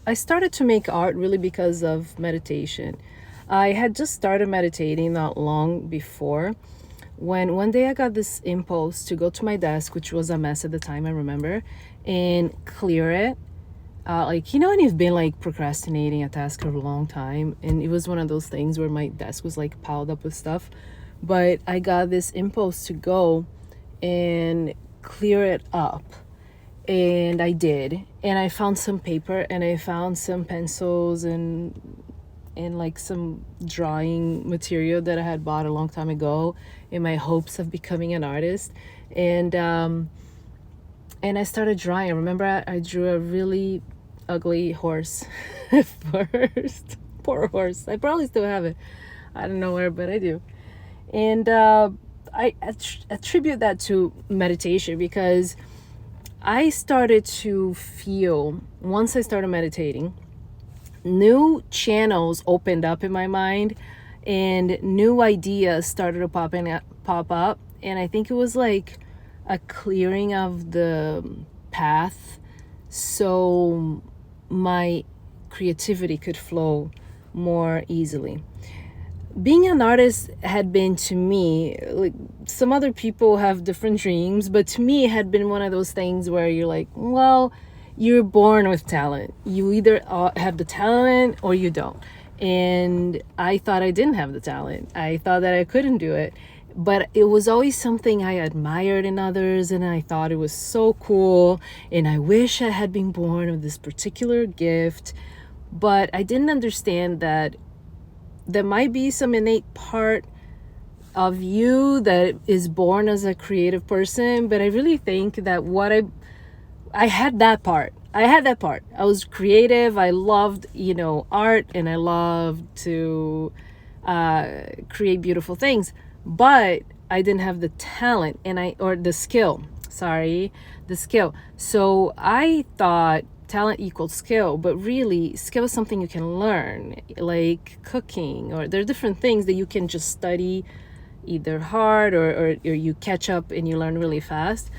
I started to make art really because of meditation. I had just started meditating not long before when one day I got this impulse to go to my desk, which was a mess at the time, I remember, and clear it. Like, when you've been like procrastinating a task for a long time, and it was one of those things where my desk was like piled up with stuff. But I got this impulse to go and clear it up, and I did. And I found some paper and I found some pencils and like some drawing material that I had bought a long time ago in my hopes of becoming an artist. And I started drawing. I remember I drew a really ugly horse at first. Poor horse. I probably still have it. I don't know where, but I do. And I attribute that to meditation because I started to feel, once I started meditating, new channels opened up in my mind and new ideas started to pop up. And I think it was like a clearing of the path so my creativity could flow more easily. Being an artist had been, to me, like, some other people have different dreams, but to me it had been one of those things where you're like, well, you're born with talent. You either have the talent or you don't. And I thought I didn't have the talent. I thought that I couldn't do it. But it was always something I admired in others, and I thought it was so cool. And I wish I had been born with this particular gift. But I didn't understand that there might be some innate part of you that is born as a creative person. But I really think that I had that part. I was creative. I loved, art, and I loved to create beautiful things. But I didn't have the talent or the skill. Sorry, the skill. So I thought talent equals skill, but really skill is something you can learn, like cooking, or there are different things that you can just study either hard or you catch up and you learn really fast.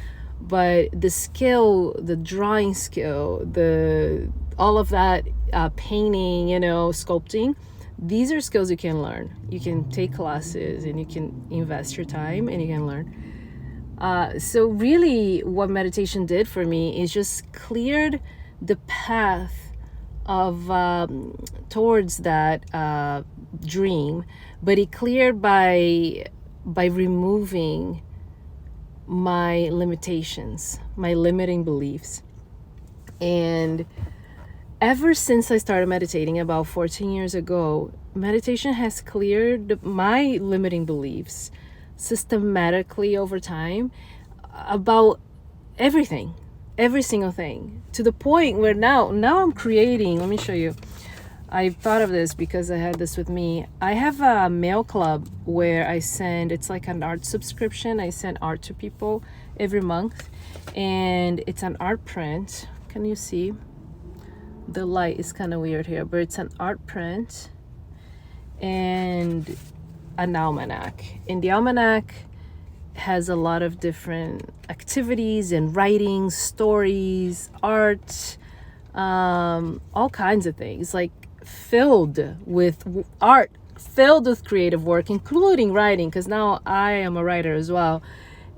But the skill, the drawing skill, the all of that, painting, sculpting, these are skills you can learn. You can take classes and you can invest your time and you can learn. So really what meditation did for me is just cleared the path of towards that dream, but it cleared by removing my limitations, my limiting beliefs. And ever since I started meditating about 14 years ago, meditation has cleared my limiting beliefs systematically over time about everything, every single thing, to the point where now I'm creating. Let me show you. I thought of this because I had this with me. I have a mail club where it's like an art subscription. I send art to people every month, and it's an art print. Can you see? The light is kind of weird here, but it's an art print and an almanac. And the almanac has a lot of different activities and writing, stories, art, all kinds of things, like filled with art, filled with creative work, including writing, because now I am a writer as well.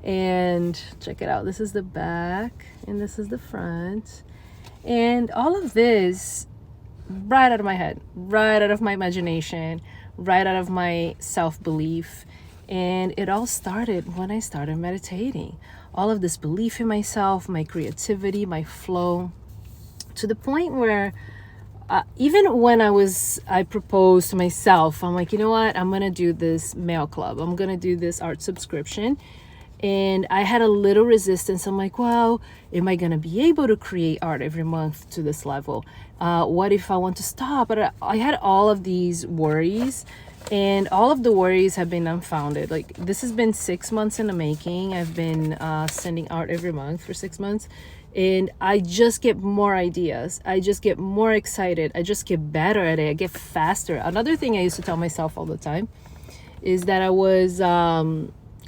And check it out. This is the back and this is the front. And all of this right out of my head, right out of my imagination, right out of my self-belief. And it all started when I started meditating. All of this belief in myself, my creativity, my flow, to the point where even when I proposed to myself, I'm like, you know what? I'm going to do this mail club. I'm going to do this art subscription. And I had a little resistance. I'm like, well, am I going to be able to create art every month to this level? What if I want to stop? But I had all of these worries, and all of the worries have been unfounded. Like, this has been 6 months in the making. I've been sending art every month for 6 months. And I just get more ideas. I just get more excited. I just get better at it. I get faster. Another thing I used to tell myself all the time is that I was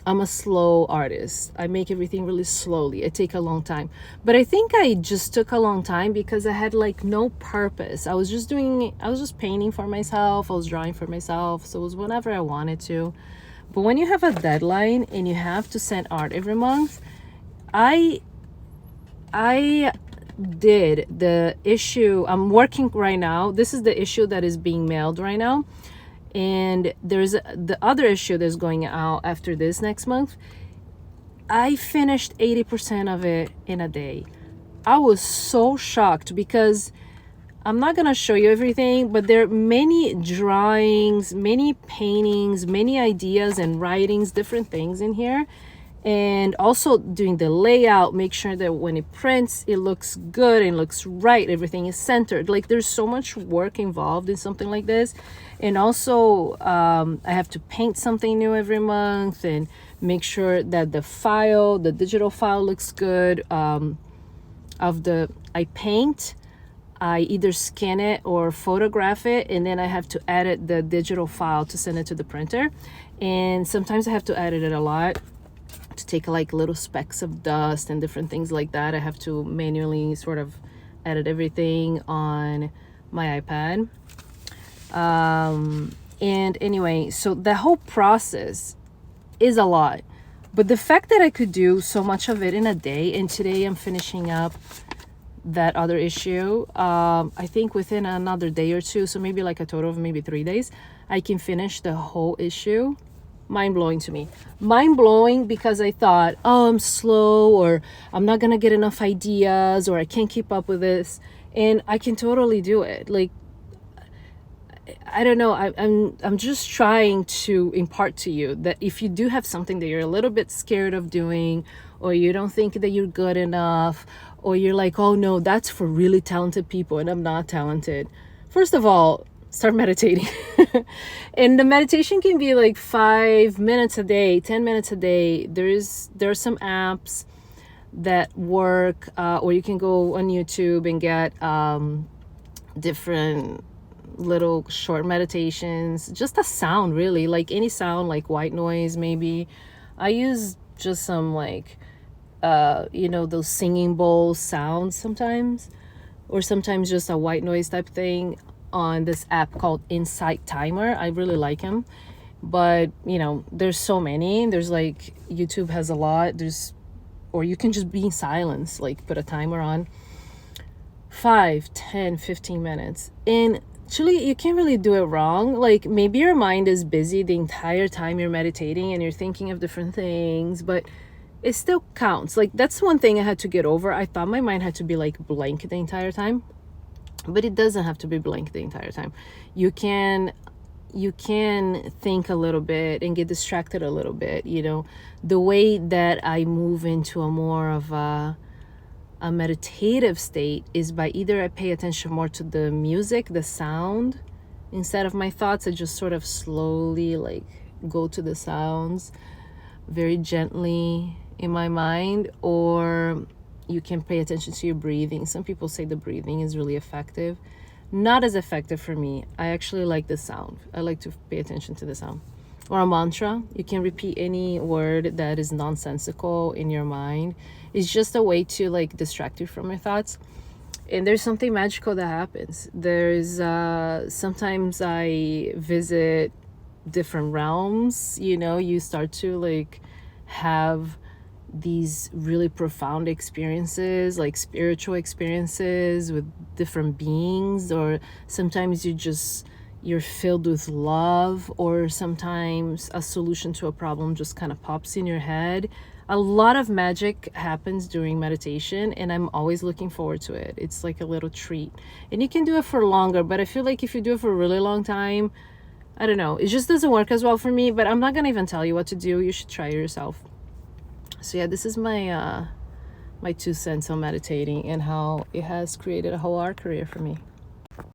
I'm a slow artist. I make everything really slowly. It take a long time. But I think I just took a long time because I had like no purpose. I was just painting for myself. I was drawing for myself. So it was whenever I wanted to. But when you have a deadline and you have to send art every month, I did the issue I'm working right now. This is the issue that is being mailed right now. And there's the other issue that's going out after this next month. I finished 80% of it in a day. I was so shocked because I'm not going to show you everything, but there are many drawings, many paintings, many ideas and writings, different things in here. And also doing the layout, make sure that when it prints, it looks good and looks right. Everything is centered. Like there's so much work involved in something like this. And also I have to paint something new every month and make sure that the digital file looks good. I paint, I either scan it or photograph it, and then I have to edit the digital file to send it to the printer. And sometimes I have to edit it a lot, to take like little specks of dust and different things like that. I have to manually sort of edit everything on my iPad. And anyway, so the whole process is a lot. But the fact that I could do so much of it in a day, and today I'm finishing up that other issue, I think within another day or two, so maybe like a total of maybe 3 days, I can finish the whole issue. Mind-blowing to me. Mind-blowing because I thought, oh, I'm slow, or I'm not gonna get enough ideas, or I can't keep up with this. And I can totally do it. Like, I don't know, I'm just trying to impart to you that if you do have something that you're a little bit scared of doing, or you don't think that you're good enough, or you're like, oh no, that's for really talented people and I'm not talented. First of all, start meditating. And the meditation can be like 5 minutes a day, 10 minutes a day. There are some apps that work, or you can go on YouTube and get different little short meditations, just a sound, really, like any sound, like white noise maybe. I use just some like those singing bowl sounds sometimes, or sometimes just a white noise type thing on this app called Insight Timer. I really like him. But there's so many. There's like, YouTube has a lot. Or you can just be in silence, like put a timer on 5, 10, 15 minutes. And actually, you can't really do it wrong. Like maybe your mind is busy the entire time you're meditating and you're thinking of different things, but it still counts. Like that's one thing I had to get over. I thought my mind had to be like blank the entire time, but it doesn't have to be blank the entire time. You can think a little bit and get distracted a little bit. The way that I move into a more of a meditative state is by either I pay attention more to the music, the sound, instead of my thoughts. I just sort of slowly like go to the sounds very gently in my mind. Or you can pay attention to your breathing. Some people say the breathing is really effective. Not as effective for me. I actually like the sound. I like to pay attention to the sound. Or a mantra. You can repeat any word that is nonsensical in your mind. It's just a way to like distract you from your thoughts. And there's something magical that happens. There's sometimes I visit different realms. You start to like have these really profound experiences, like spiritual experiences with different beings. Or sometimes you're filled with love, or sometimes a solution to a problem just kind of pops in your head. A lot of magic happens during meditation, and I'm always looking forward to it. It's like a little treat. And you can do it for longer, but I feel like if you do it for a really long time, I don't know, it just doesn't work as well for me. But I'm not gonna even tell you what to do. You should try it yourself. So yeah, this is my 2 cents on meditating and how it has created a whole art career for me.